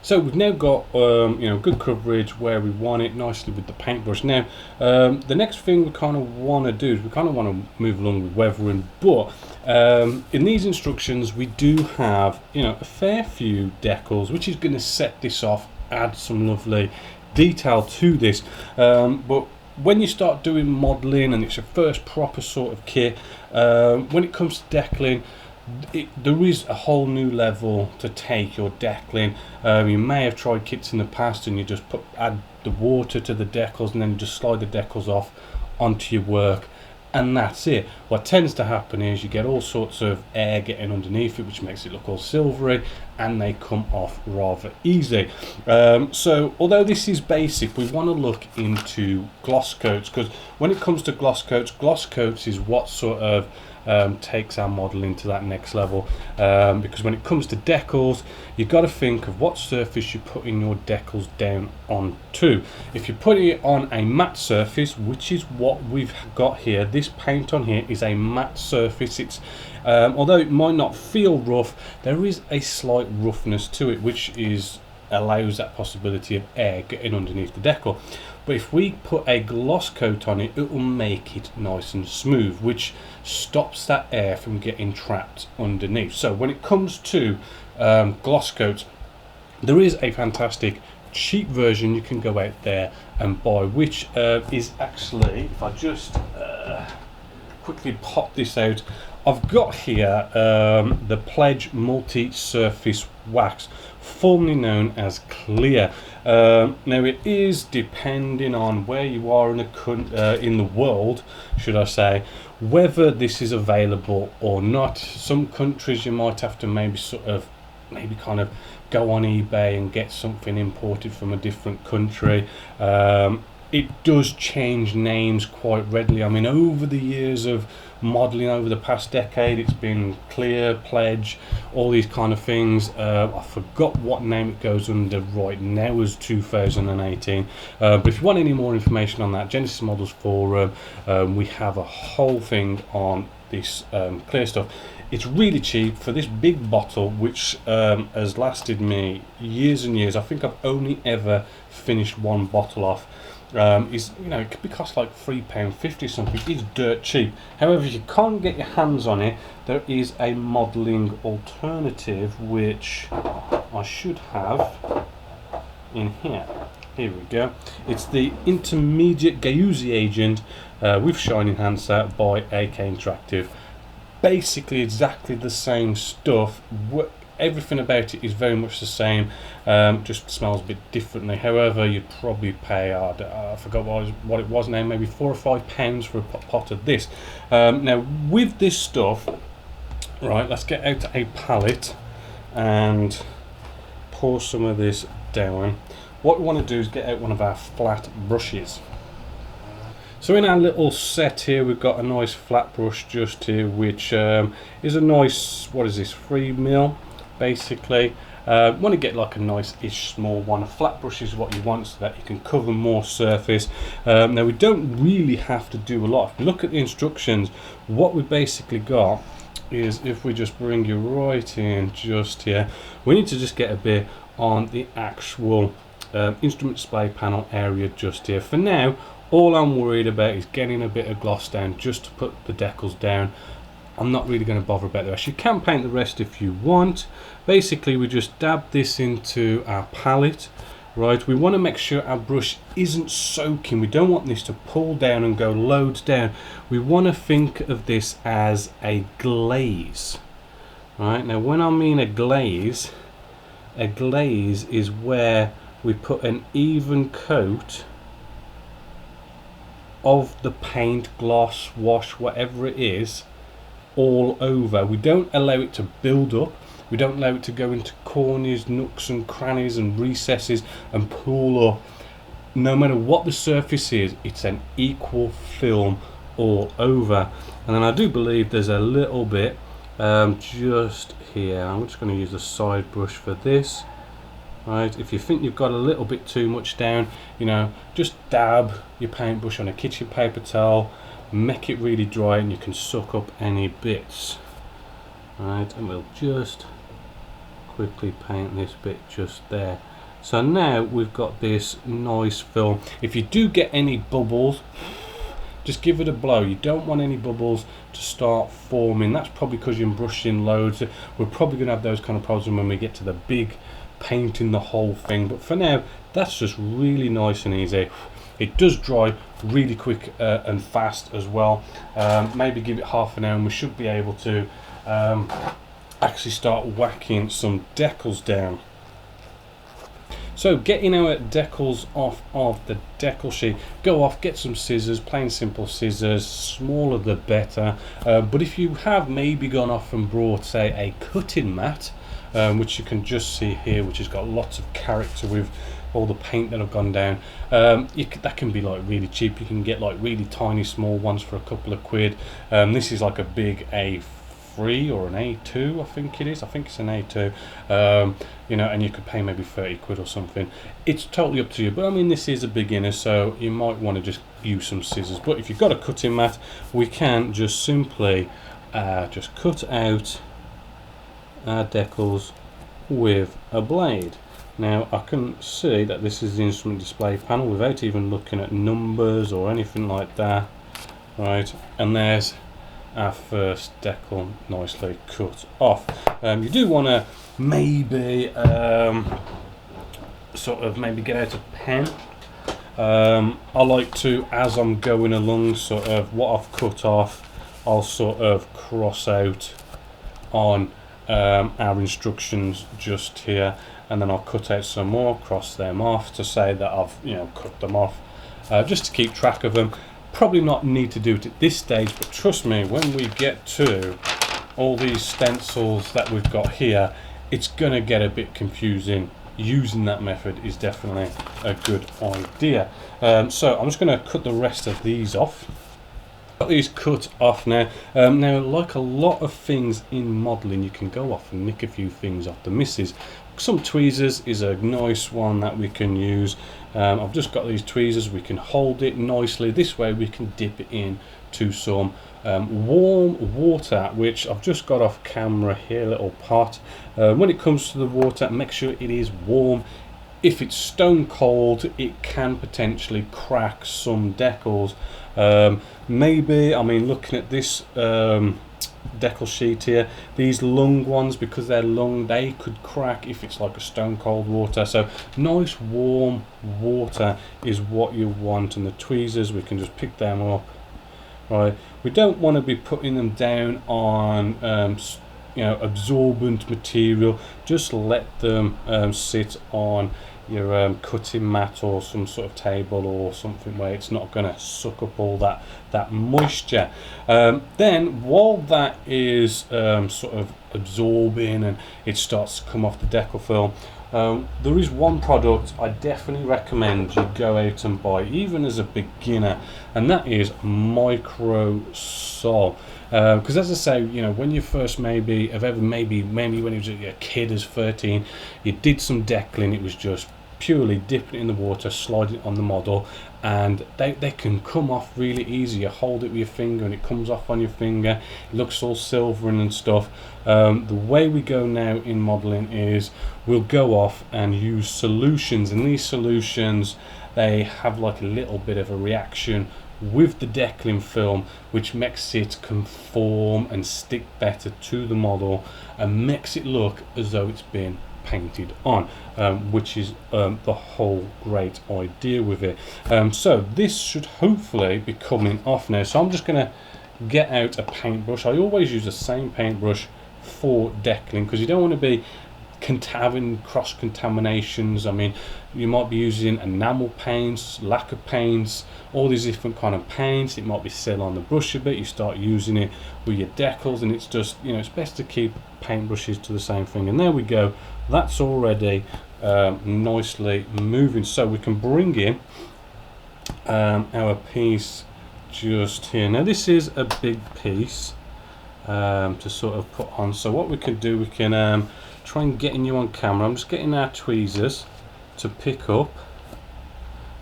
So we've now got good coverage where we want it nicely with the paintbrush. Now the next thing we kind of want to do is we kind of want to move along with weathering, but in these instructions we do have a fair few decals, which is going to set this off, add some lovely detail to this. But when you start doing modelling and it's your first proper sort of kit, when it comes to decaling, there is a whole new level to take your decaling. You may have tried kits in the past and you just add the water to the decals and then you just slide the decals off onto your work and that's it. What tends to happen is you get all sorts of air getting underneath it, which makes it look all silvery, and they come off rather easy. So although this is basic, we want to look into gloss coats, because when it comes to gloss coats is what sort of takes our modelling to that next level, because when it comes to decals, you've got to think of what surface you're putting your decals down onto. If you're putting it on a matte surface, which is what we've got here, this paint on here is a matte surface. It's although it might not feel rough, there is a slight roughness to it, which allows that possibility of air getting underneath the decal. But if we put a gloss coat on it, it will make it nice and smooth, which stops that air from getting trapped underneath. So when it comes to gloss coats, there is a fantastic cheap version you can go out there and buy, which is actually, if I just quickly pop this out, I've got here the Pledge Multi-Surface Wax, formerly known as Clear. Now it is depending on where you are in the world, should I say, whether this is available or not. Some countries you might have to maybe kind of go on eBay and get something imported from a different country. It does change names quite readily. I mean, over the years of modelling over the past decade, it's been Clear, Pledge, all these kind of things. I forgot what name it goes under right now as 2018. But if you want any more information on that, Genesis Models Forum, we have a whole thing on this Clear stuff. It's really cheap for this big bottle, which has lasted me years and years. I think I've only ever finished one bottle off. It could be cost like £3.50 something. It's dirt cheap. However, if you can't get your hands on it, there is a modelling alternative which I should have in here. Here we go. It's the Intermediate Gauzy Agent with Shining Handset by AK Interactive. Basically exactly the same stuff. Everything about it is very much the same, just smells a bit differently. However, you'd probably pay, I forgot what it was now, maybe £4 or £5 for a pot of this. Now with this stuff, right, let's get out a palette and pour some of this down. What we want to do is get out one of our flat brushes. So in our little set here, we've got a nice flat brush just here, which is a nice, 3mm basically. Want to get like a nice-ish small one. A flat brush is what you want so that you can cover more surface. Now we don't really have to do a lot. If you look at the instructions, what we basically got is, if we just bring you right in just here, we need to just get a bit on the actual instrument display panel area just here. For now, all I'm worried about is getting a bit of gloss down just to put the decals down. I'm not really going to bother about the rest. You can paint the rest if you want. Basically, we just dab this into our palette, right? We want to make sure our brush isn't soaking. We don't want this to pull down and go loads down. We want to think of this as a glaze, right? Now, when I mean a glaze, A glaze is where we put an even coat of the paint, gloss, wash, whatever it is, all over. We don't allow it to build up. We don't allow it to go into corners, nooks and crannies and recesses and pool up. No matter what the surface is, it's an equal film all over. And then I do believe there's a little bit just here. I'm just going to use a side brush for this. Right, if you think you've got a little bit too much down, you know, just dab your paintbrush on a kitchen paper towel, make it really dry, and you can suck up any bits. Right, and we'll just quickly paint this bit just there. So now we've got this nice film. If you do get any bubbles, just give it a blow. You don't want any bubbles to start forming. That's probably because you're brushing loads. We're probably going to have those kind of problems when we get to the big painting the whole thing, but for now that's just really nice and easy. It does dry really quick and fast as well. Maybe give it half an hour and we should be able to actually start whacking some decals down. So getting our decals off of the decal sheet, go off, get some scissors, plain simple scissors, smaller the better, but if you have maybe gone off and brought, say, a cutting mat, which you can just see here, which has got lots of character with all the paint that have gone down, that can be like really cheap. You can get like really tiny small ones for a couple of quid. This is like a big A3 or an A2, I think it is. I think it's an A2. You know, and you could pay maybe 30 quid or something. It's totally up to you, but I mean, this is a beginner, so you might want to just use some scissors. But if you've got a cutting mat, we can just simply just cut out our decals with a blade. Now I can see that this is the instrument display panel without even looking at numbers or anything like that. Right, and there's our first decal nicely cut off. You do want to maybe sort of maybe get out a pen. I like to, as I'm going along, sort of what I've cut off, I'll sort of cross out on our instructions just here, and then I'll cut out some more, cross them off to say that I've, you know, cut them off, just to keep track of them. Probably not need to do it at this stage, but trust me, when we get to all these stencils that we've got here, it's gonna get a bit confusing. Using that method is definitely a good idea. So I'm just gonna cut the rest of these off. Got these cut off now. Now, like a lot of things in modelling, you can go off and nick a few things off the misses. Some tweezers is a nice one that we can use. I've just got these tweezers. We can hold it nicely. This way we can dip it in to some warm water, which I've just got off camera here, little pot. When it comes to the water, make sure it is warm. If it's stone cold, it can potentially crack some decals. Maybe, I mean, looking at this decal sheet here, these lung ones, because they're lung, they could crack if it's like a stone cold water. So nice warm water is what you want, and the tweezers, we can just pick them up. Right, we don't want to be putting them down on you know, absorbent material. Just let them sit on your cutting mat or some sort of table or something where it's not going to suck up all that moisture. Then while that is sort of absorbing and it starts to come off the decal film, there is one product I definitely recommend you go out and buy, even as a beginner, and that is Micro Sol. Because as I say, you know, when you first maybe when you was a kid as 13, you did some decaling, it was just purely dipping it in the water, sliding it on the model, and they can come off really easy. You hold it with your finger and it comes off on your finger, it looks all silvering and stuff. The way we go now in modeling is we'll go off and use solutions, and these solutions, they have like a little bit of a reaction with the decaling film, which makes it conform and stick better to the model and makes it look as though it's been painted on, which is the whole great idea with it. So this should hopefully be coming off now. So I'm just going to get out a paintbrush. I always use the same paintbrush for decaling because you don't want to be having cross contaminations. I mean, you might be using enamel paints, lacquer paints, all these different kind of paints. It might be still on the brush a bit. You start using it with your decals, and it's just, you know, it's best to keep paintbrushes to the same thing. And there we go, that's already nicely moving. So we can bring in our piece just here. Now this is a big piece to sort of put on, so what we can do, we can try and getting you on camera. I'm just getting our tweezers to pick up.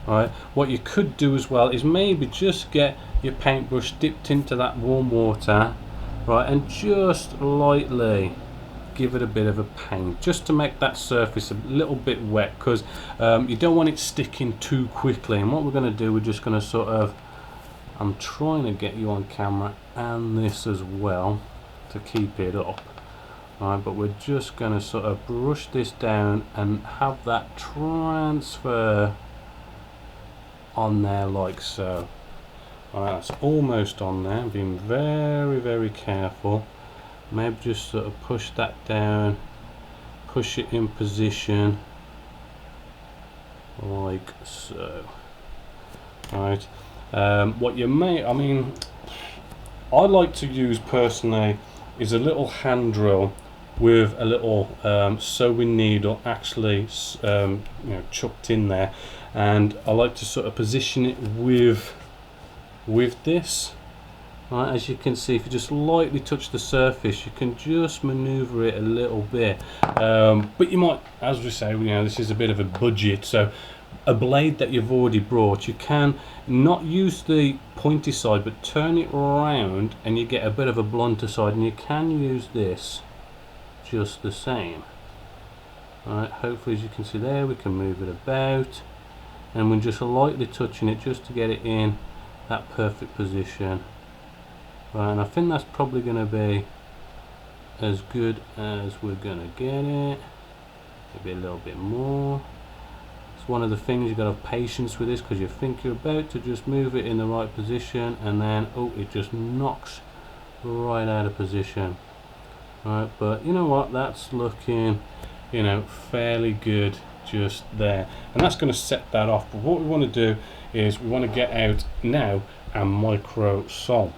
Right, what you could do as well is maybe just get your paintbrush dipped into that warm water, right, and just lightly give it a bit of a paint, just to make that surface a little bit wet, because you don't want it sticking too quickly. And what we're going to do, we're just going to sort of, I'm trying to get you on camera and this as well to keep it up. Right, but we're just going to sort of brush this down and have that transfer on there like so. Alright, that's almost on there. Being very, very careful. Maybe just sort of push that down, push it in position like so. Right. What you may, I mean, I like to use personally is a little hand drill with a little sewing needle actually you know, chucked in there, and I like to sort of position it with this. Right, as you can see, if you just lightly touch the surface, you can just maneuver it a little bit, but you might, as we say, you know, this is a bit of a budget, so a blade that you've already brought, you can not use the pointy side but turn it around and you get a bit of a blunter side, and you can use this just the same. Alright, hopefully as you can see there, we can move it about, and we're just lightly touching it just to get it in that perfect position. Right, and I think that's probably going to be as good as we're going to get it. Maybe a little bit more. It's one of the things, you've got to have patience with this, because you think you're about to just move it in the right position, and then oh, it just knocks right out of position. Right, but you know what, that's looking, you know, fairly good just there, and that's going to set that off. But what we want to do is we want to get out now our micro sole.